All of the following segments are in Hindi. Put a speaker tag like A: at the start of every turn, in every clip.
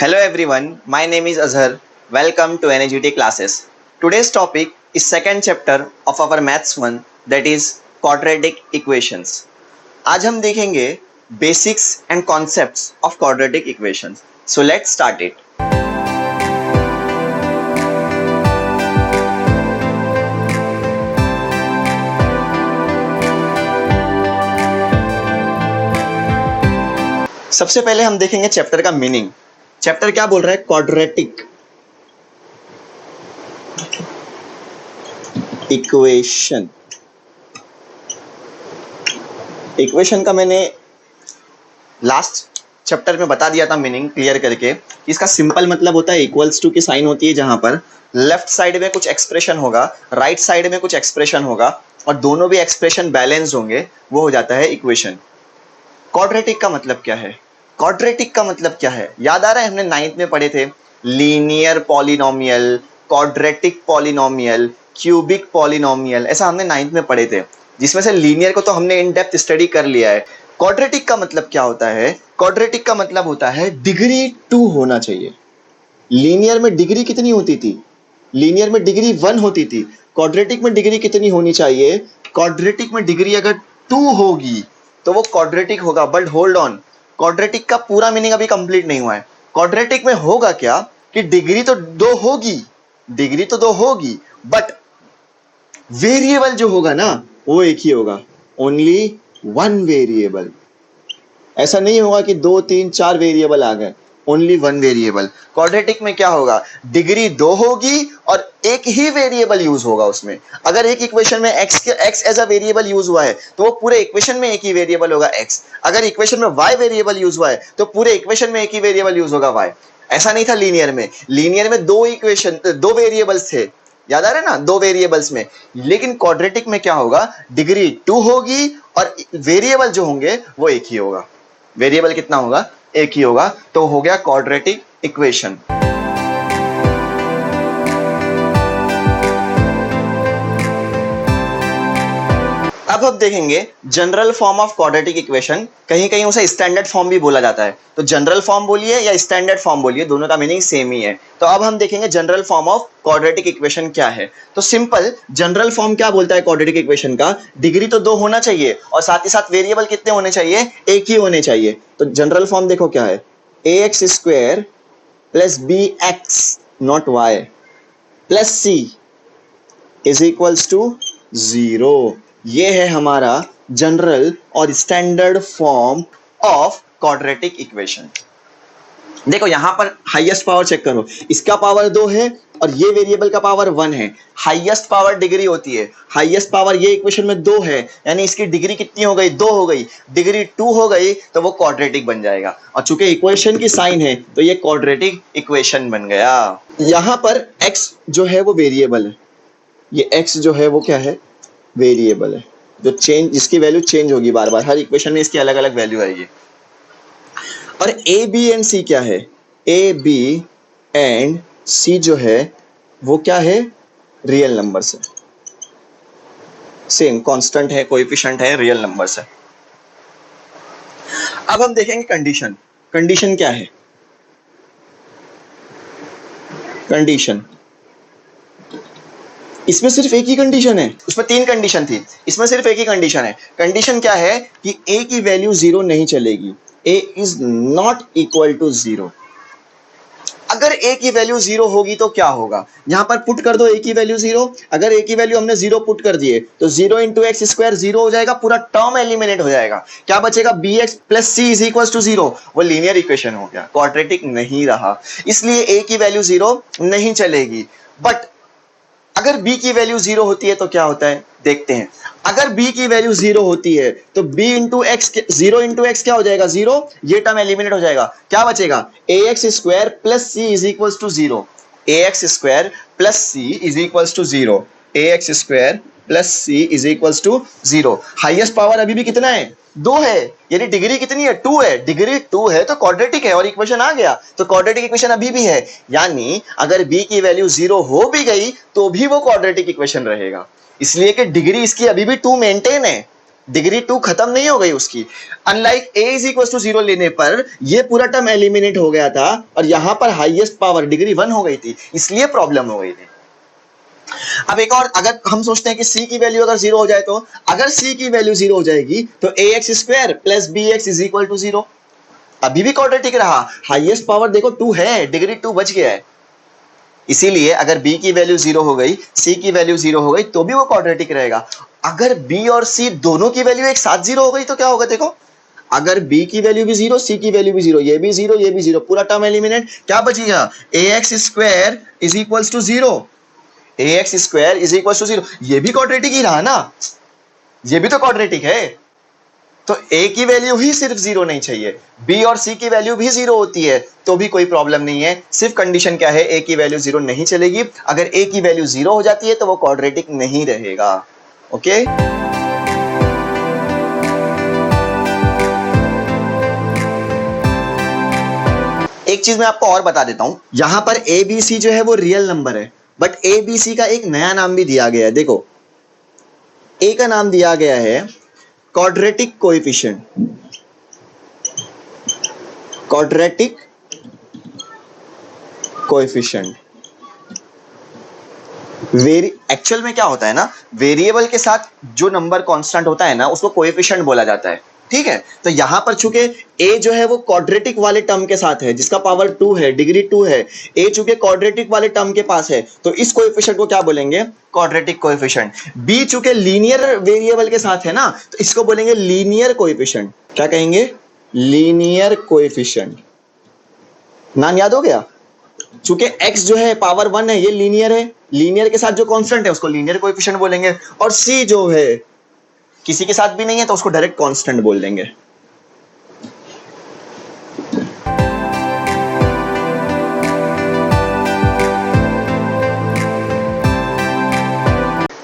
A: Hello everyone, my name is Azhar. Welcome to NAGT classes. Today's topic is second chapter of our maths one, that is quadratic equations. आज हम देखेंगे basics and concepts of quadratic equations. So let's start it. सबसे पहले हम देखेंगे चैप्टर का मीनिंग. चैप्टर क्या बोल रहा है? Quadratic equation. इक्वेशन का मैंने लास्ट चैप्टर में बता दिया था मीनिंग क्लियर करके. इसका सिंपल मतलब होता है इक्वल्स टू की साइन होती है जहां पर लेफ्ट साइड में कुछ एक्सप्रेशन होगा, राइट साइड में कुछ एक्सप्रेशन होगा और दोनों भी एक्सप्रेशन बैलेंस होंगे, वो हो जाता है इक्वेशन. क्वाड्रेटिक का मतलब क्या है? क्वाड्रेटिक का मतलब क्या है? याद आ रहा है, हमने 9th में पढ़े थे linear polynomial, quadratic polynomial, cubic polynomial, ऐसा हमने 9th में पढ़े थे, जिसमें से लीनियर को तो हमने इन डेप्थ स्टडी कर लिया है. क्वाड्रेटिक का मतलब क्या होता है? क्वाड्रेटिक का मतलब होता है डिग्री 2 होना चाहिए. लीनियर में डिग्री कितनी होती थी? लीनियर में डिग्री 1 होती थी. क्वाड्रेटिक में डिग्री कितनी होनी चाहिए? क्वाड्रेटिक में डिग्री अगर 2 होगी तो वो क्वाड्रेटिक होगा. बट होल्ड ऑन, क्वाड्रेटिक का पूरा मीनिंग अभी कंप्लीट नहीं हुआ है. क्वाड्रेटिक में होगा क्या कि डिग्री तो 2 होगी, डिग्री तो 2 होगी, बट वेरिएबल जो होगा ना वो एक ही होगा. Only 1 variable. ऐसा नहीं होगा कि 2 3 4 वेरिएबल आ गए, ओनली 1 वेरिएबल. क्वाड्रेटिक में क्या होगा? डिग्री 2 होगी और एक ही वेरिएबल यूज होगा उसमें. अगर एक इक्वेशन में x as a variable use हुआ है तो वो पूरे इक्वेशन में एक ही वेरिएबल होगा x. अगर इक्वेशन में y वेरिएबल यूज हुआ है तो पूरे इक्वेशन में एक ही वेरिएबल यूज होगा y. ऐसा नहीं था लीनियर में. लीनियर में 2 वेरिएबल्स थे, याद आ रहा है ना, 2 वेरिएबल्स में. लेकिन क्वाड्रेटिक में क्या होगा? डिग्री 2 होगी और वेरिएबल जो होंगे वो एक ही होगा. वेरिएबल कितना होगा? एक ही होगा. तो हो गया क्वाड्रेटिक इक्वेशन. अब हम देखेंगे general form of quadratic equation. कहीं कहीं उसे स्टैंडर्ड फॉर्म भी बोला जाता है. तो जनरल फॉर्म बोलिए या स्टैंडर्ड फॉर्म बोलिए, दोनों का मीनिंग सेम ही है. तो अब हम देखेंगे general form of quadratic equation क्या है. तो सिंपल जनरल फॉर्म क्या बोलता है क्वाड्रेटिक इक्वेशन का? डिग्री तो 2 होना चाहिए और साथ ही साथ वेरिएबल कितने होने चाहिए? एक ही होने चाहिए. तो जनरल फॉर्म देखो क्या है? ax square plus bx not y plus c is equals to 0. ये है हमारा जनरल और standard form of quadratic equation. देखो यहां पर हाईएस्ट पावर चेक करो. इसका पावर 2 है और ये वेरिएबल का पावर 1 है. हाईएस्ट पावर डिग्री होती है. हाईएस्ट पावर ये इक्वेशन में 2 है, यानी इसकी डिग्री कितनी हो गई? 2 हो गई. डिग्री 2 हो गई तो वो क्वाड्रेटिक बन जाएगा. और चूंकि इक्वेशन की साइन है तो ये क्वाड्रेटिक इक्वेशन बन गया. यहां पर x जो है वो वेरिएबल है. ये x जो है वो क्या है? वेरिएबल है, जो चेंज, जिसकी वैल्यू चेंज होगी बार बार. हर इक्वेशन में इसकी अलग अलग वैल्यू आएगी. और ए बी एंड सी क्या है? ए बी एंड सी जो है वो क्या है? रियल नंबर्स है. सेम कांस्टेंट है, कोएफिशिएंट है, रियल नंबर्स है. अब हम देखेंगे कंडीशन. कंडीशन क्या है? कंडीशन, इसमें सिर्फ एक ही कंडीशन है. उसमें 3 कंडीशन थी, इसमें सिर्फ एक ही कंडीशन है. कंडीशन क्या है कि a की वैल्यू 0 नहीं चलेगी. a is not equal to 0. अगर a की वैल्यू 0 होगी तो क्या होगा? यहां पर पुट कर दो a की वैल्यू 0. अगर a की वैल्यू हमने 0 पुट कर दिए तो 0 इंटू एक्स स्क्वायर 0 हो जाएगा, पूरा टर्म एलिमिनेट हो जाएगा. क्या बचेगा? bx plus c is equal to 0. वो लीनियर इक्वेशन हो गया, क्वाड्रेटिक नहीं रहा. इसलिए a की वैल्यू 0 नहीं चलेगी. बट अगर b की वैल्यू 0 होती है तो क्या होता है देखते हैं. अगर b की वैल्यू 0 होती है तो b into x, 0 into x क्या हो जाएगा? 0. ये टर्म एलिमिनेट हो जाएगा. क्या बचेगा? ax square plus c is equal to 0. ax square plus c is equal to 0. ax square plus c is equal to 0. Highest power अभी भी कितना है? 2 है, यानी डिग्री कितनी है? 2 है. डिग्री 2 है तो क्वाड्रेटिक है और इक्वेशन आ गया. तो क्वाड्रेटिक इक्वेशन अभी भी है, यानी अगर b की वैल्यू 0 हो भी गई तो भी वो क्वाड्रेटिक इक्वेशन रहेगा. इसलिए कि डिग्री इसकी अभी भी 2 मेंटेन है. डिग्री 2 खत्म नहीं हो गई उसकी। Unlike a is equal to 0 लेने पर ये पूरा टर्म एलिमिनेट हो गया था और यहां पर हाईएस्ट पावर डिग्री 1 हो गई थी, इसलिए प्रॉब्लम हो गई थी। अब एक और, अगर हम सोचते हैं कि c की वैल्यू अगर 0 हो जाए, तो अगर c की वैल्यू 0 हो जाएगी तो ax square plus bx is equal to 0, अभी भी क्वाड्रेटिक रहा। हाईएस्ट पावर देखो 2 है, डिग्री 2 बच गया है, इसीलिए अगर b की वैल्यू 0 हो गई, c की वैल्यू 0 हो गई तो भी वो क्वाड्रेटिक रहेगा। अगर b और c दोनों की वैल्यू एक साथ 0 हो गई तो क्या होगा देखो, अगर b की वैल्यू भी 0, c की वैल्यू भी 0, ये भी 0, ये भी 0, पूरा टर्म एलिमिनेट, क्या बचेगा, ax square is equals to 0, ax square is equals to 0, ये भी क्वाड्रेटिक ही रहा ना, ये भी तो क्वाड्रेटिक है। तो a की वैल्यू ही सिर्फ 0 नहीं चाहिए, b और c की वैल्यू भी 0 होती है तो भी कोई प्रॉब्लम नहीं है। सिर्फ कंडीशन क्या है, a की वैल्यू 0 नहीं चलेगी, अगर a की वैल्यू 0 हो जाती है तो वो क्वाड्रेटिक नहीं रहेगा। ओके, एक चीज मैं आपको और बता देता हूं, यहां पर a b c जो है वो रियल नंबर है, बट a b c का एक नया नाम भी दिया गया है। देखो, a का नाम दिया गया है quadratic coefficient, quadratic coefficient. Actual में क्या होता है ना, वेरिएबल के साथ जो नंबर कांस्टेंट होता है ना उसको कोएफिशिएंट बोला जाता है, ठीक है। तो यहां पर चूंकि a जो है वो क्वाड्रेटिक वाले टर्म के साथ है जिसका पावर 2 है, डिग्री 2 है, a चूंकि क्वाड्रेटिक वाले टर्म के पास है तो इस कोएफिशिएंट को क्या बोलेंगे, क्वाड्रेटिक कोएफिशिएंट। b चूंकि लीनियर वेरिएबल के साथ है ना तो इसको बोलेंगे लीनियर कोएफिशिएंट। क्या कहेंगे, लीनियर कोएफिशिएंट। नाम याद हो गया, चूंकि x जो है पावर 1 है, ये लीनियर है, लीनियर के साथ जो कांस्टेंट है उसको लीनियर कोएफिशिएंट बोलेंगे, और c जो है किसी के साथ भी नहीं है तो उसको डायरेक्ट कांस्टेंट बोल देंगे।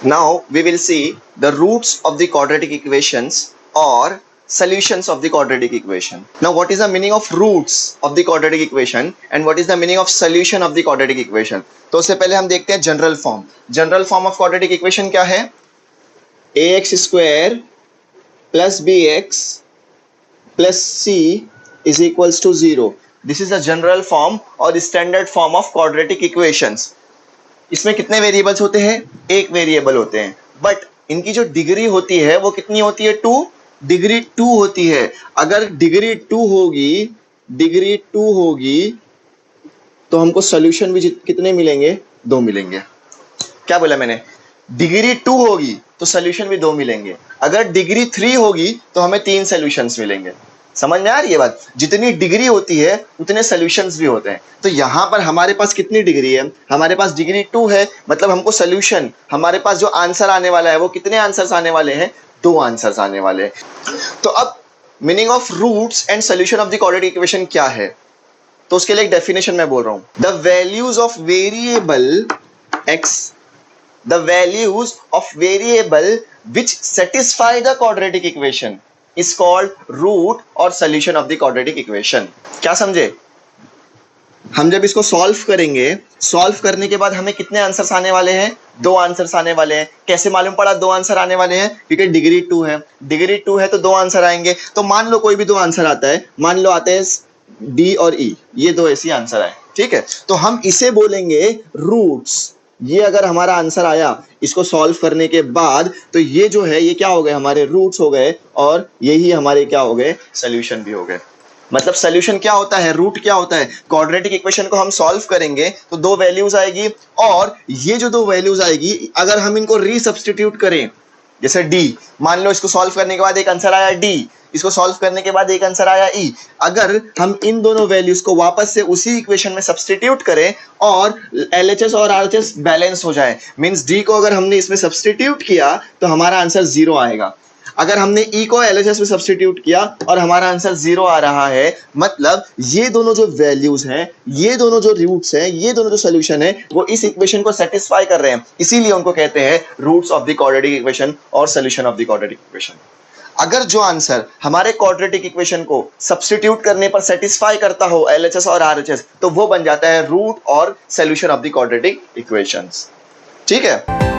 A: Now we will see the roots of the quadratic equations or solutions of the quadratic equation. Now what is the meaning of roots of the quadratic equation and what is the meaning of solution of the quadratic equation? तो उससे पहले हम देखते हैं general form. General form of quadratic equation क्या है, ax square plus bx plus c is equals to 0। This is the general form और standard form of quadratic equations. इसमें कितने वेरिएबल्स होते हैं, एक वेरिएबल होते हैं, बट इनकी जो डिग्री होती है वो कितनी होती है, 2, डिग्री 2 होती है। अगर डिग्री 2 होगी, डिग्री 2 होगी तो हमको सॉल्यूशन भी कितने मिलेंगे, 2 मिलेंगे। क्या बोला मैंने, डिग्री 2 होगी तो सॉल्यूशन भी 2 मिलेंगे, अगर डिग्री 3 होगी तो हमें 3 सॉल्यूशंस मिलेंगे। समझ में आ रही है बात, जितनी डिग्री होती है उतने सॉल्यूशंस भी होते हैं। तो यहां पर हमारे पास कितनी डिग्री है, हमारे पास डिग्री 2 है, मतलब हमको सॉल्यूशन, हमारे पास जो आंसर आने वाला है वो कितने आंसर्स आने वाले हैं, 2 आंसर्स आने वाले हैं। तो अब meaning of roots and solution of the quadratic equation क्या है, तो उसके लिए एक डेफिनेशन मैं बोल रहा हूं, the values of variable x, the values of variable which satisfy the quadratic equation is called root or solution of the quadratic equation। क्या समझे, हम जब इसको सॉल्व करेंगे, सॉल्व करने के बाद हमें कितने आंसर्स आने वाले हैं, 2 आंसर्स आने वाले हैं। कैसे मालूम पड़ा 2 आंसर आने वाले हैं, क्योंकि डिग्री 2 है, डिग्री 2 है तो 2 आंसर आएंगे। तो मान लो कोई भी 2 आंसर आता है, मान लो आते हैं डी और ई, ये 2 ऐसे आंसर आए, ठीक है, तो हम इसे बोलेंगे रूट्स। ये अगर हमारा आंसर आया इसको सॉल्व करने के बाद तो ये जो है ये क्या हो गए, हमारे रूट्स हो गए, और यही हमारे क्या हो गए, सॉल्यूशन भी हो गए। मतलब सॉल्यूशन क्या होता है, रूट क्या होता है, क्वाड्रेटिक इक्वेशन को हम सॉल्व करेंगे तो 2 वैल्यूज आएगी, और ये जो 2 वैल्यूज आएगी अगर हम इनको रीसब्स्टिट्यूट करें, जैसे डी, मान लो इसको सॉल्व करने के बाद एक आंसर आया डी, इसको सॉल्व करने के बाद एक आंसर आया ई, अगर हम इन दोनों वैल्यूज को वापस से उसी इक्वेशन में सब्स्टिट्यूट करें और LHS और RHS बैलेंस हो जाए, मींस डी को अगर हमने इसमें सब्स्टिट्यूट किया तो हमारा आंसर 0 आएगा। अगर हमने ई को LHS में सब्स्टिट्यूट किया और हमारा आंसर 0 आ रहा है, मतलब ये दोनों जो वैल्यूज हैं, ये दोनों जो रूट्स हैं, ये दोनों जो सॉल्यूशन है वो इस इक्वेशन को सेटिस्फाई कर रहे हैं, इसीलिए उनको कहते हैं roots of the quadratic equation और solution of the quadratic equation. अगर जो आंसर हमारे क्वाड्रेटिक इक्वेशन को सब्स्टिट्यूट करने पर सेटिस्फाई करता हो LHS और RHS, तो वो बन जाता है रूट और solution of the quadratic equations. ठीक है।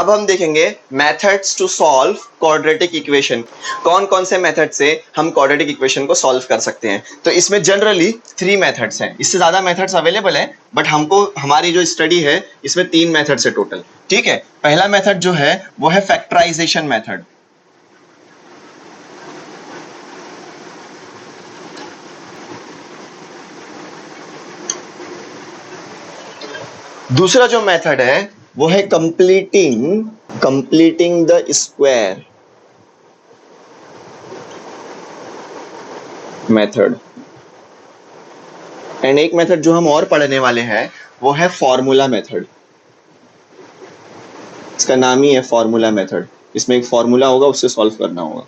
A: अब हम देखेंगे methods to solve quadratic equation. कौन कौन से मेथड से हम क्वाड्रेटिक इक्वेशन को सॉल्व कर सकते हैं। तो इसमें जनरली 3 मेथड्स हैं, इससे ज्यादा मेथड्स अवेलेबल हैं, बट हमको हमारी जो स्टडी है इसमें 3 मेथड्स है टोटल। ठीक है, पहला मेथड जो है वो है फैक्टराइजेशन मेथड। दूसरा जो मेथड है वो है completing the square method. And एक मेथड जो हम और पढ़ने वाले हैं वो है फॉर्मूला मेथड। इसका नाम ही है फॉर्मूला मेथड, इसमें एक फॉर्मूला होगा, उससे सॉल्व करना होगा।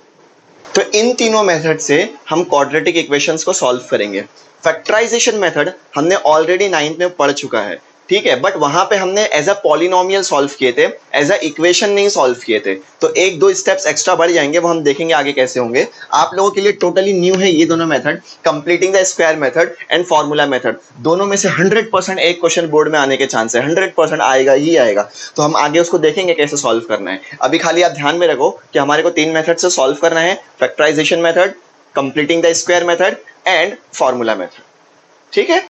A: तो इन तीनों मेथड से हम क्वाड्रेटिक इक्वेशंस को सॉल्व करेंगे। फैक्टराइजेशन मेथड हमने ऑलरेडी 9th में पढ़ चुका है, ठीक है, बट वहां पे हमने एज अ पॉलिनोमियल सॉल्व किए थे, एज अ इक्वेशन नहीं सॉल्व किए थे। तो एक दो स्टेप्स एक्स्ट्रा बढ़ जाएंगे, वो हम देखेंगे आगे कैसे होंगे। आप लोगों के लिए टोटली न्यू है ये दोनों method, completing the square method and formula method. दोनों में से 100% एक क्वेश्चन बोर्ड में आने के चांस है, 100% आएगा ही आएगा। तो हम आगे उसको देखेंगे कैसे सॉल्व करना है। अभी खाली आप ध्यान में रखो कि हमारे को 3 मेथड से सॉल्व करना है, factorization method, completing the square method and formula method. ठीक है।